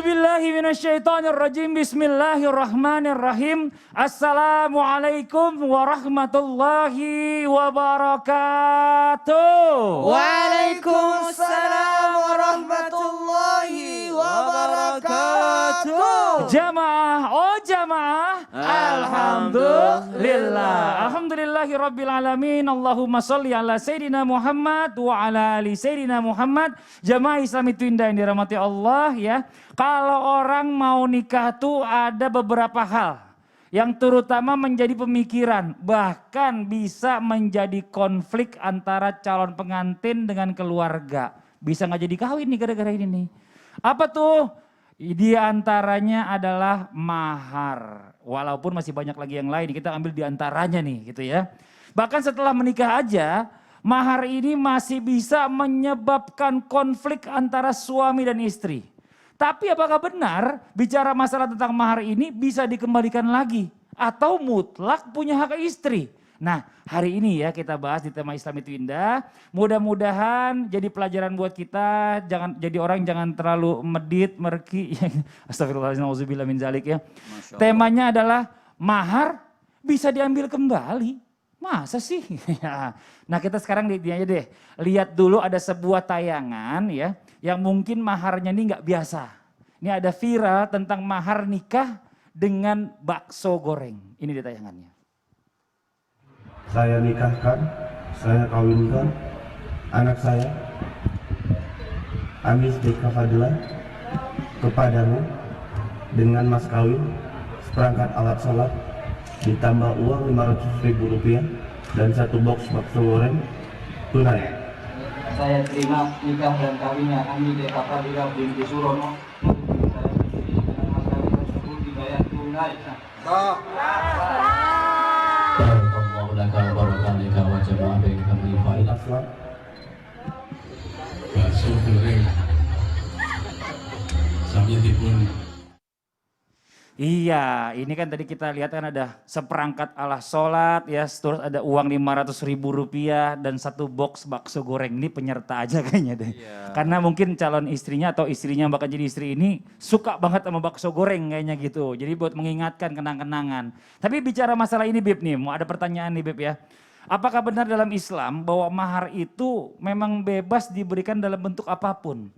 A'udzubillahi minasyaitonirrajim. Bismillahirrahmanirrahim. Assalamualaikum warahmatullahi wabarakatuh. Waalaikumsalam warahmatullahi wabarakatuh. Jamaah, oh jamaah. Alhamdulillah. Alhamdulillahi rabbil alamin. Allahumma sholli ala Sayyidina Muhammad wa ala ali Sayyidina Muhammad. Jamaah Islami Twinda yang dirahmati Allah ya. Kalau orang mau nikah tuh ada beberapa hal yang terutama menjadi pemikiran, bahkan bisa menjadi konflik antara calon pengantin dengan keluarga. Bisa nggak jadi kawin nih gara-gara ini nih. Apa tuh? Di antaranya adalah mahar. Walaupun masih banyak lagi yang lain, kita ambil di antaranya nih gitu ya. Bahkan setelah menikah aja, mahar ini masih bisa menyebabkan konflik antara suami dan istri. Tapi apakah benar bicara masalah tentang mahar ini bisa dikembalikan lagi? Atau mutlak punya hak istri? Nah hari ini ya kita bahas di tema Islam itu Indah. Mudah-mudahan jadi pelajaran buat kita. Jangan terlalu medit, merki. Astagfirullahaladzim, auzubillah min zalik ya. Temanya adalah mahar bisa diambil kembali. Masa sih? Nah kita sekarang aja deh. Lihat dulu ada sebuah tayangan ya. Yang mungkin maharnya ini nggak biasa. Ini ada viral tentang mahar nikah dengan bakso goreng. Ini di tayangannya. Saya nikahkan, saya kawinkan anak saya, Amis Deka Fadila, kepadamu dengan mas kawin, seperangkat alat sholat, ditambah uang Rp500.000 dan 1 box bakso goreng tunai. Saya terima nikah dan kawinnya Ami Deka Fadila binti Surono. Saya berdiri dengan mas kawin tersebut dibayar tunai. Bakso goreng sambil dipun. Iya, ini kan tadi kita lihat kan ada seperangkat alat sholat ya, terus ada uang Rp500.000 dan 1 box bakso goreng. Ini penyerta aja kayaknya deh. Iya. Karena mungkin calon istrinya atau istrinya yang bakal jadi istri ini suka banget sama bakso goreng kayaknya gitu. Jadi buat mengingatkan kenang-kenangan. Tapi bicara masalah ini Beb nih, mau ada pertanyaan nih Beb ya. Apakah benar dalam Islam bahwa mahar itu memang bebas diberikan dalam bentuk apapun?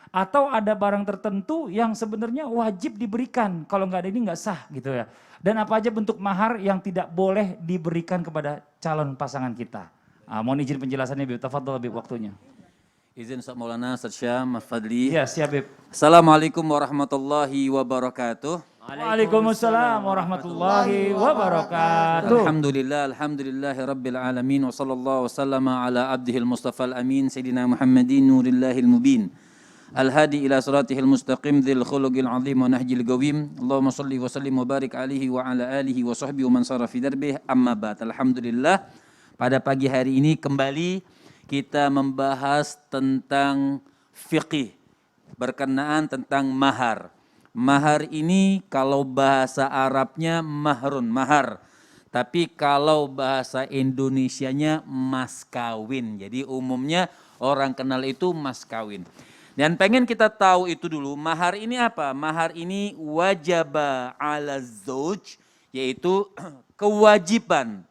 Atau ada barang tertentu yang sebenarnya wajib diberikan, kalau nggak ada ini nggak sah gitu ya. Dan apa aja bentuk mahar yang tidak boleh diberikan kepada calon pasangan kita. Mohon izin penjelasannya Bib, tafadhol Bib waktunya. Izin Ustaz Maulana, Ustaz Syam, Mas Fadli. Iya siap Bib. Assalamualaikum warahmatullahi wabarakatuh. Waalaikumsalam warahmatullahi wabarakatuh. Alhamdulillahi rabbil alamin wa sallallahu wasallama ala abdihil mustafa al-amin Sayyidina Muhammadin nurillahil mubin. Al-hadi ila siratihil mustaqim dzil khuluqil azim wa nahjil qawim. Allahumma shalli wa sallim wa barik alaihi wa ala alihi wa sahbihi wa man sara fi darbih. Amma ba'd. Alhamdulillah pada pagi hari ini kembali kita membahas tentang fiqih berkenaan tentang mahar. Mahar ini kalau bahasa Arabnya mahrun, mahar. Tapi kalau bahasa Indonesianya mas kawin. Jadi umumnya orang kenal itu mas kawin. Dan pengen kita tahu itu dulu, mahar ini apa? Mahar ini wajaba ala zauj, yaitu kewajiban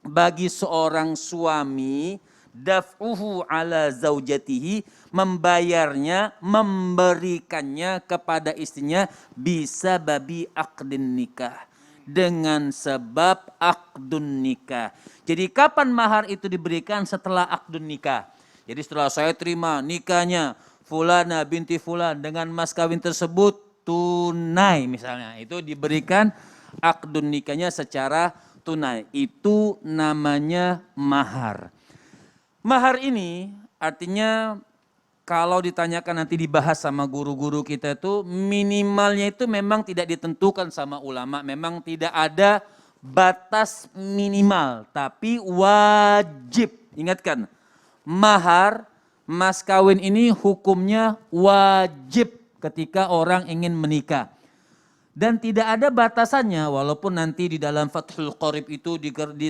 bagi seorang suami daf'uhu ala zaujatihi, membayarnya, memberikannya kepada istrinya bisa babi aqdin nikah, dengan sebab aqdun nikah. Jadi kapan mahar itu diberikan? Setelah aqdun nikah. Jadi setelah saya terima nikahnya Fulana binti Fulan dengan mas kawin tersebut tunai misalnya, itu diberikan akdun nikahnya secara tunai, itu namanya mahar. Mahar ini artinya kalau ditanyakan nanti dibahas sama guru-guru kita itu minimalnya itu memang tidak ditentukan sama ulama, memang tidak ada batas minimal tapi wajib. Ingatkan, mahar mas kawin ini hukumnya wajib ketika orang ingin menikah. Dan tidak ada batasannya, walaupun nanti di dalam Fathul Qorib itu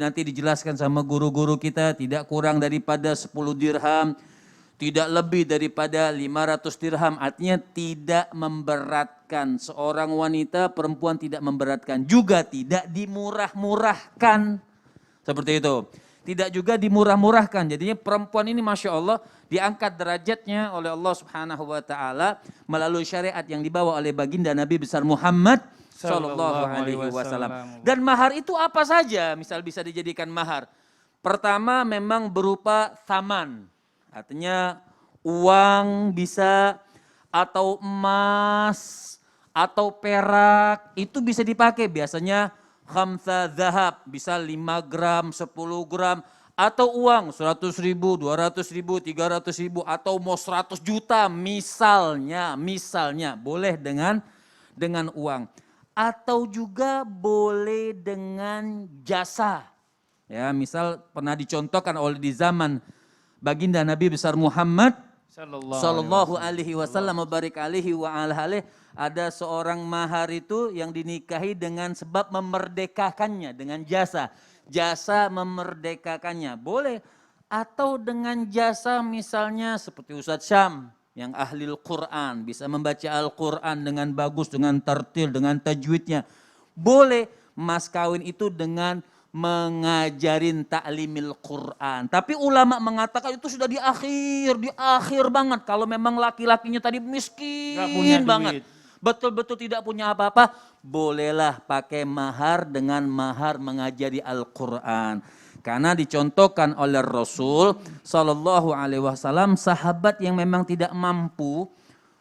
nanti dijelaskan sama guru-guru kita tidak kurang daripada 10 dirham, tidak lebih daripada 500 dirham, artinya tidak memberatkan. Seorang wanita, perempuan tidak memberatkan, juga tidak dimurah-murahkan. Seperti itu. Tidak juga dimurah-murahkan. Jadinya perempuan ini Masya Allah diangkat derajatnya oleh Allah Subhanahu wa Ta'ala melalui syariat yang dibawa oleh baginda Nabi besar Muhammad Sallallahu Alaihi Wasallam. Dan mahar itu apa saja? Misal bisa dijadikan mahar. Pertama memang berupa saman. Artinya uang bisa atau emas atau perak itu bisa dipakai. Biasanya khamsa zahab bisa 5 gram, 10 gram. Atau uang 100 ribu, 200 ribu, 300 ribu atau mau 100 juta misalnya boleh dengan uang. Atau juga boleh dengan jasa. Ya, misal pernah dicontohkan oleh di zaman baginda Nabi besar Muhammad Sallallahu Alaihi Wasallam barik alaihi wa ala alihi, ada seorang mahar itu yang dinikahi dengan sebab memerdekakannya dengan jasa. Jasa memerdekakannya boleh, atau dengan jasa misalnya seperti Ustadz Syam yang ahli Al-Quran, bisa membaca Al-Quran dengan bagus, dengan tartil, dengan tajwidnya. Boleh mas kawin itu dengan mengajarin ta'limil Quran. Tapi ulama mengatakan itu sudah di akhir banget. Kalau memang laki-lakinya tadi miskin banget, betul-betul tidak punya apa-apa, bolehlah pakai mahar dengan mahar mengajari Al-Quran. Karena dicontohkan oleh Rasul Sallallahu Alaihi Wasallam, sahabat yang memang tidak mampu,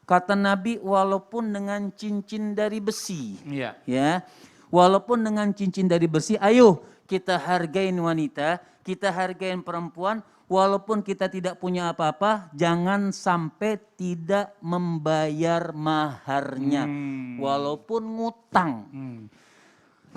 kata Nabi, walaupun dengan cincin dari besi, ya, walaupun dengan cincin dari besi, ayo kita hargain wanita, kita hargain perempuan, walaupun kita tidak punya apa-apa, jangan sampai tidak membayar maharnya, walaupun ngutang.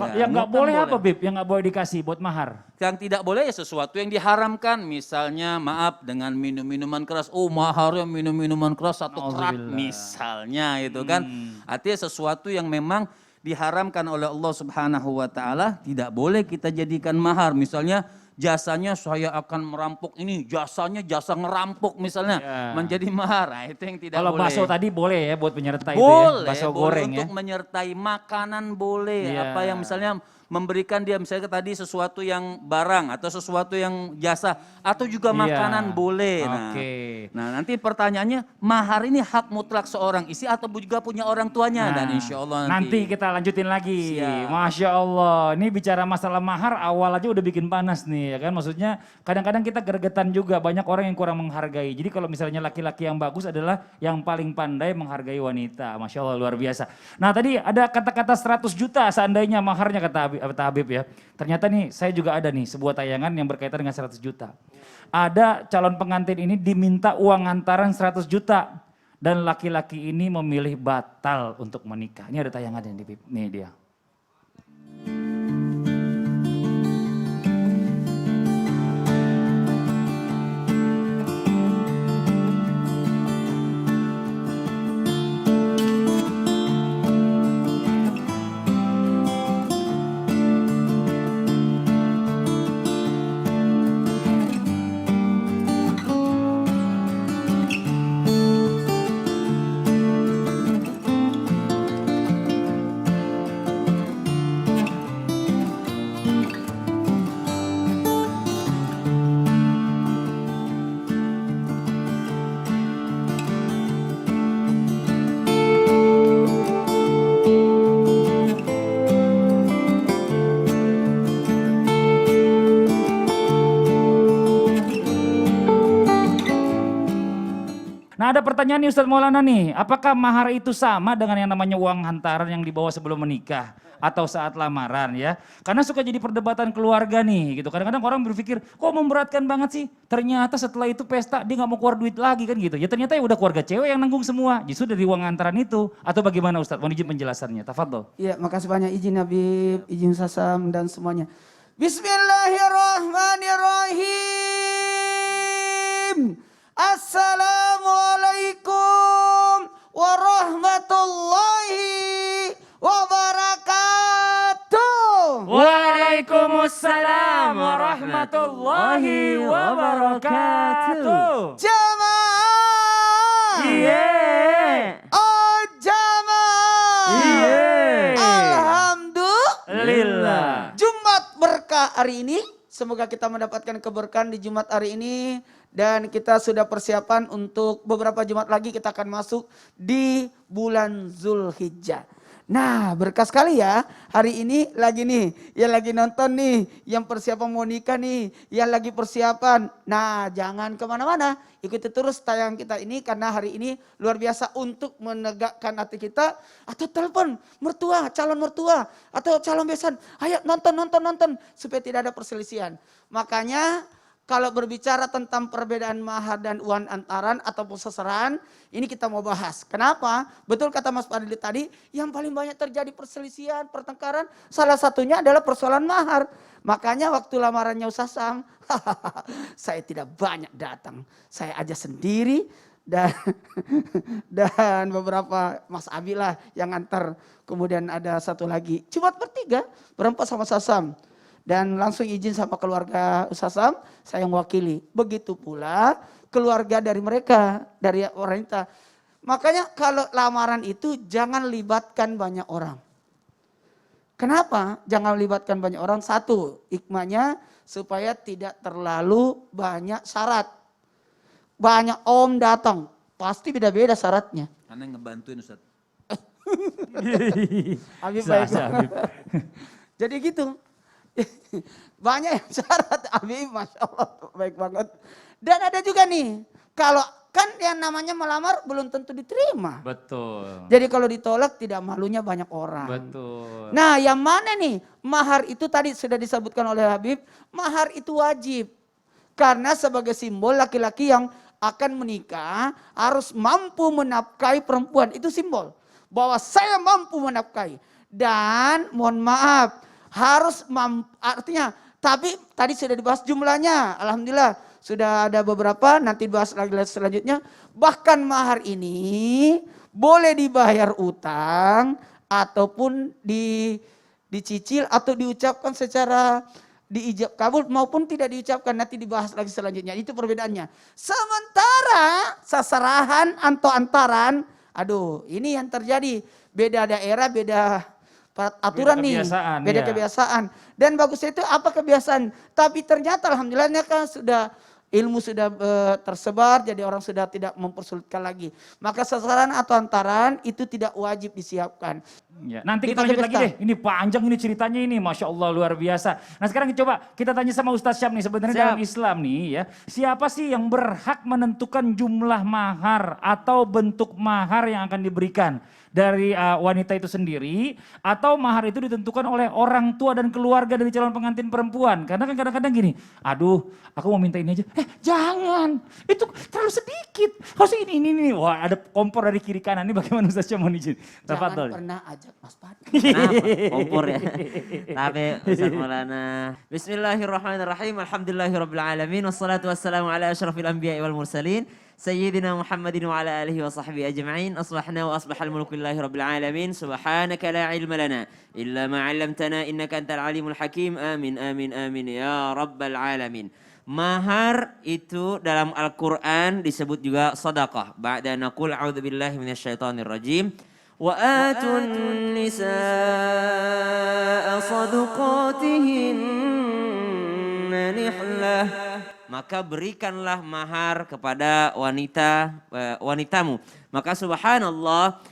Yang nggak boleh apa Bib? Yang nggak boleh dikasih buat mahar? Yang tidak boleh ya sesuatu yang diharamkan, misalnya maaf dengan minum-minuman keras, maharnya minum-minuman keras 1 kerat misalnya itu kan. Artinya sesuatu yang memang diharamkan oleh Allah Subhanahu wa Ta'ala tidak boleh kita jadikan mahar. Misalnya jasanya saya akan merampok ini, jasanya jasa ngerampok misalnya menjadi mahar. Nah, itu yang tidak boleh. Kalau bakso tadi boleh ya buat penyertai boleh, itu ya. Bakso goreng untuk menyertai makanan boleh. Apa yang misalnya memberikan dia misalnya tadi sesuatu yang barang atau sesuatu yang jasa atau juga makanan boleh. Nah, nanti pertanyaannya, mahar ini hak mutlak seorang istri atau juga punya orang tuanya? Dan insya Allah nanti kita lanjutin lagi. Masya Allah, ini bicara masalah mahar awal aja udah bikin panas nih ya kan. Maksudnya kadang-kadang kita gregetan juga, banyak orang yang kurang menghargai. Jadi kalau misalnya laki-laki yang bagus adalah yang paling pandai menghargai wanita. Masya Allah, luar biasa. Nah tadi ada kata-kata 100 juta seandainya maharnya kata Habib ya. Ternyata nih saya juga ada nih sebuah tayangan yang berkaitan dengan 100 juta. Ada calon pengantin ini diminta uang hantaran 100 juta. Dan laki-laki ini memilih batal untuk menikah. Ini ada tayangannya nih Bib. Nih dia. Nah ada pertanyaan nih Ustadz Maulana nih, apakah mahar itu sama dengan yang namanya uang hantaran yang dibawa sebelum menikah atau saat lamaran ya? Karena suka jadi perdebatan keluarga nih gitu. Kadang-kadang orang berpikir kok memberatkan banget sih, ternyata setelah itu pesta dia gak mau keluar duit lagi kan gitu. Ya ternyata ya udah keluarga cewek yang nanggung semua, justru dari uang hantaran itu. Atau bagaimana Ustadz, mohon izin penjelasannya, tafadhol. Iya makasih banyak, izin Habib, izin Sasam dan semuanya. Bismillahirrahmanirrahim. Assalamualaikum warahmatullahi wabarakatuh. Waalaikumsalam warahmatullahi wabarakatuh. Jamaah kita hari ini, semoga kita mendapatkan keberkahan di Jumat hari ini. Dan kita sudah persiapan untuk beberapa Jumat lagi kita akan masuk di bulan Zulhijjah. Nah, berkah sekali ya. Hari ini lagi nih, yang lagi nonton nih, yang persiapan mau nikah nih, yang lagi persiapan. Nah, jangan kemana-mana. Ikuti terus tayangan kita ini karena hari ini luar biasa untuk menegakkan hati kita. Atau telepon mertua, calon mertua, atau calon besan. Ayo nonton. Supaya tidak ada perselisihan. Makanya kalau berbicara tentang perbedaan mahar dan uang antaran ataupun seserahan, ini kita mau bahas. Kenapa? Betul kata Mas Fadli tadi, yang paling banyak terjadi perselisihan, pertengkaran, salah satunya adalah persoalan mahar. Makanya waktu lamarannya Ustaz Sam, saya tidak banyak datang. Saya aja sendiri dan beberapa Mas Abi lah yang antar. Kemudian ada satu lagi, cuma bertiga, berempat sama Ustaz Sam. Dan langsung izin sama keluarga Ustaz Sam, saya yang wakili. Begitu pula keluarga dari mereka, dari wanita. Makanya kalau lamaran itu jangan libatkan banyak orang. Kenapa jangan libatkan banyak orang? Satu, hikmahnya supaya tidak terlalu banyak syarat. Banyak om datang, pasti beda-beda syaratnya. Karena ngebantuin Ustaz. Habib baik banget. Jadi gitu. Banyak yang syarat Habib, Masya Allah baik banget. Dan ada juga nih, kalau kan yang namanya melamar belum tentu diterima. Betul. Jadi kalau ditolak tidak malunya banyak orang. Betul. Nah yang mana nih, mahar itu tadi sudah disebutkan oleh Habib, mahar itu wajib. Karena sebagai simbol laki-laki yang akan menikah harus mampu menafkahi perempuan, itu simbol. Bahwa saya mampu menafkahi. Dan mohon maaf, harus artinya, tapi tadi sudah dibahas jumlahnya, alhamdulillah sudah ada beberapa, nanti dibahas lagi selanjutnya. Bahkan mahar ini boleh dibayar utang ataupun dicicil atau diucapkan secara diijab kabul maupun tidak diucapkan, nanti dibahas lagi selanjutnya. Itu perbedaannya. Sementara seserahan atau antaran, aduh ini yang terjadi, beda daerah, beda aturan nih, beda kebiasaan. Dan bagusnya itu apa kebiasaan? Tapi ternyata alhamdulillahnya kan sudah ilmu sudah tersebar, jadi orang sudah tidak mempersulitkan lagi. Maka sasaran atau antaran itu tidak wajib disiapkan. Ya, nanti kita lanjut lagi deh. Ini panjang ini ceritanya ini, Masya Allah luar biasa. Nah sekarang coba kita tanya sama Ustaz Syam nih, sebenarnya dalam Islam nih ya, siapa sih yang berhak menentukan jumlah mahar atau bentuk mahar yang akan diberikan? Dari wanita itu sendiri atau mahar itu ditentukan oleh orang tua dan keluarga dari calon pengantin perempuan. Karena kan kadang-kadang gini, aduh aku mau minta ini aja, jangan, itu terlalu sedikit, harus ini. Wah ada kompor dari kiri kanan, ini bagaimana Ustaz Syam mohon izin. Jangan pernah ajak Mas Fadli. Kenapa? Kompor ya. Tapi Ustaz Maulana. Bismillahirrahmanirrahim. Alhamdulillahirrabbilalamin. Wassalatu wassalamu ala asyrafil anbiya'i wal mursalin. Sayyidina Muhammadin wa ala alihi wa sahbihi ajma'in. Asbahna wa asbahal mulku lillahi rabbil alamin. Subhanaka la ilma lana illa ma 'allamtana innaka antal alimul hakim. Amin amin amin ya rabbal alamin. Mahar itu dalam Al-Qur'an disebut juga sedekah. Ba'da naqul a'udzubillahi minasyaitonir rajim. Wa atun nisaa sadaqatihinna nihlah. Maka berikanlah mahar kepada wanitamu. Maka subhanallah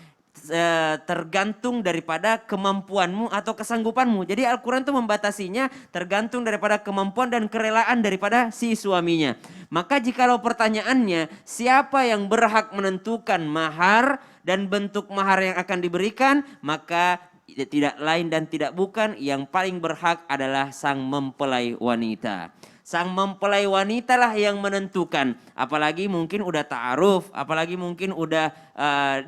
tergantung daripada kemampuanmu atau kesanggupanmu. Jadi Al-Quran itu membatasinya tergantung daripada kemampuan dan kerelaan daripada si suaminya. Maka jikalau pertanyaannya siapa yang berhak menentukan mahar dan bentuk mahar yang akan diberikan, maka tidak lain dan tidak bukan yang paling berhak adalah sang mempelai wanita. Sang mempelai wanita lah yang menentukan. Apalagi mungkin udah ta'aruf, apalagi mungkin udah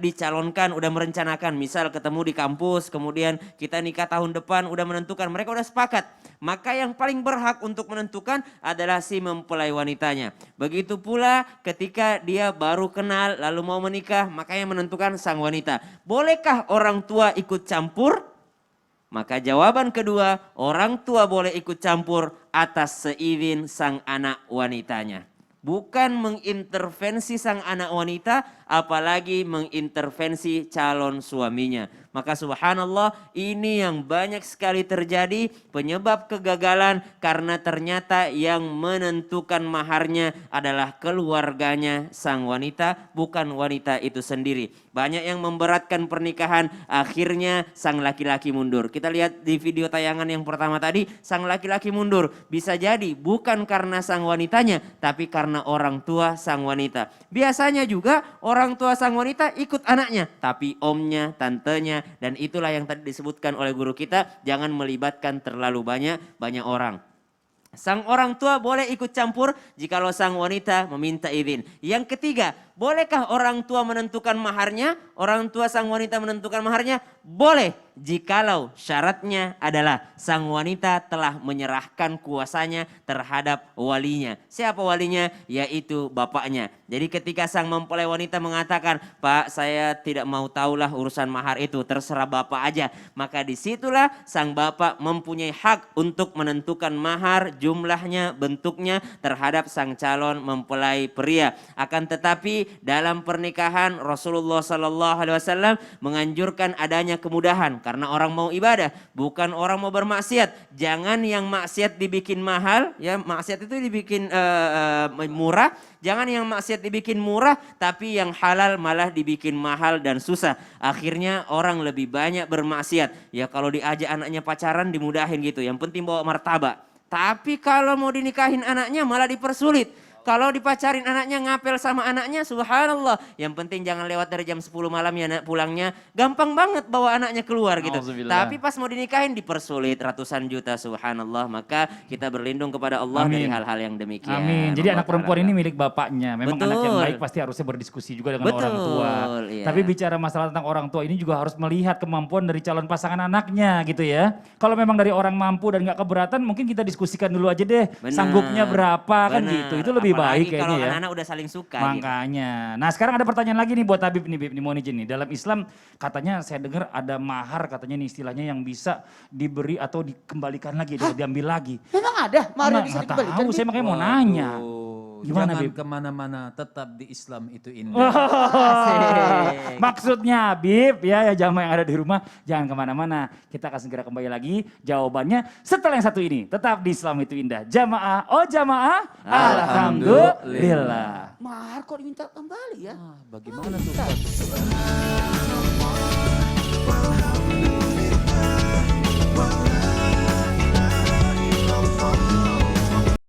dicalonkan, udah merencanakan. Misal ketemu di kampus, kemudian kita nikah tahun depan, udah menentukan. Mereka udah sepakat. Maka yang paling berhak untuk menentukan adalah si mempelai wanitanya. Begitu pula ketika dia baru kenal lalu mau menikah, maka yang menentukan sang wanita. Bolehkah orang tua ikut campur? Maka jawaban kedua, orang tua boleh ikut campur atas seizin sang anak wanitanya. bukan mengintervensi sang anak wanita, apalagi mengintervensi calon suaminya. Maka subhanallah, ini yang banyak sekali terjadi penyebab kegagalan karena ternyata yang menentukan maharnya adalah keluarganya sang wanita, bukan wanita itu sendiri. Banyak yang memberatkan pernikahan, akhirnya sang laki-laki mundur. Kita lihat di video tayangan yang pertama tadi, sang laki-laki mundur. Bisa jadi bukan karena sang wanitanya, tapi karena orang tua sang wanita. Biasanya juga orang tua sang wanita ikut anaknya, tapi omnya, tantenya, dan itulah yang tadi disebutkan oleh guru kita, jangan melibatkan terlalu banyak orang. Sang orang tua boleh ikut campur jikalau sang wanita meminta izin. Yang ketiga, bolehkah orang tua menentukan maharnya? Orang tua sang wanita menentukan maharnya? Boleh, jikalau syaratnya adalah sang wanita telah menyerahkan kuasanya terhadap walinya. Siapa walinya? Yaitu bapaknya. Jadi ketika sang mempelai wanita mengatakan, "Pak, saya tidak mau tahulah urusan mahar itu, terserah bapak aja." Maka disitulah sang bapak mempunyai hak untuk menentukan mahar, jumlahnya, bentuknya terhadap sang calon mempelai pria. Akan tetapi dalam pernikahan Rasulullah SAW menganjurkan adanya kemudahan karena orang mau ibadah, bukan orang mau bermaksiat. Jangan yang maksiat dibikin mahal, ya maksiat itu dibikin murah. Jangan yang maksiat dibikin murah, tapi yang halal malah dibikin mahal dan susah. Akhirnya orang lebih banyak bermaksiat. Ya kalau diajak anaknya pacaran dimudahin gitu, yang penting bawa martabak. Tapi kalau mau dinikahin anaknya malah dipersulit. Kalau dipacarin anaknya, ngapel sama anaknya, subhanallah. Yang penting jangan lewat dari jam 10 malam ya nak pulangnya. Gampang banget bawa anaknya keluar gitu. Tapi pas mau dinikahin dipersulit ratusan juta, subhanallah. Maka kita berlindung kepada Allah dari hal-hal yang demikian. Amin. Jadi Allah anak perempuan Ta'ala. ini milik bapaknya. Memang anak yang Betul. baik pasti harusnya berdiskusi juga dengan orang tua. Iya. Tapi bicara masalah tentang orang tua ini juga harus melihat kemampuan dari calon pasangan anaknya gitu ya. Kalau memang dari orang mampu dan gak keberatan, mungkin kita diskusikan dulu aja deh. Benar. Sanggupnya berapa kan Benar. gitu. Itu lebih Apalagi baik kayaknya kalau ya. anak-anak udah saling suka gitu. Makanya. Nah sekarang ada pertanyaan lagi nih buat Habib nih, Bib, nih mau nih. Dalam Islam katanya saya dengar ada mahar katanya nih istilahnya yang bisa diberi atau dikembalikan lagi, diambil lagi. Memang ada mahar yang bisa Nggak dikembalikan? tahu, saya makanya mau nanya. Waduh, Gimana, jangan Bib? kemana-mana, tetap di Islam itu indah. Asik. Maksudnya Bib ya jamaah yang ada di rumah jangan kemana-mana. Kita akan segera kembali lagi jawabannya setelah yang satu ini. Tetap di Islam itu indah. Jamaah, oh jamaah, alhamdulillah. Mahar kok diminta kembali ya? Bagaimana tuh Ustaz? Walhamdulillah, wala ilaha illallah.